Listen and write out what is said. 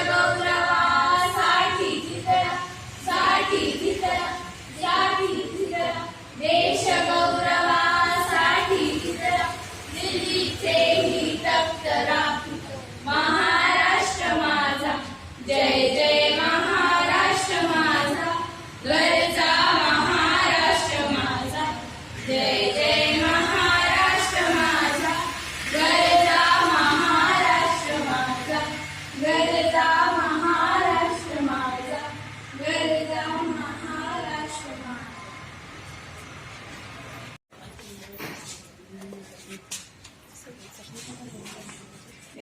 गौरवासाठी जितला साठी जितला साठी जितला देश गौरवासाठी जितला दिल्लीचे ही तप्त राखीत महाराष्ट्र माझा जय जय महाराष्ट्र माझा गरजा महाराष्ट्र माझा जय जय महाराष्ट्र माझा गरजा महाराष्ट्र माझा गरजा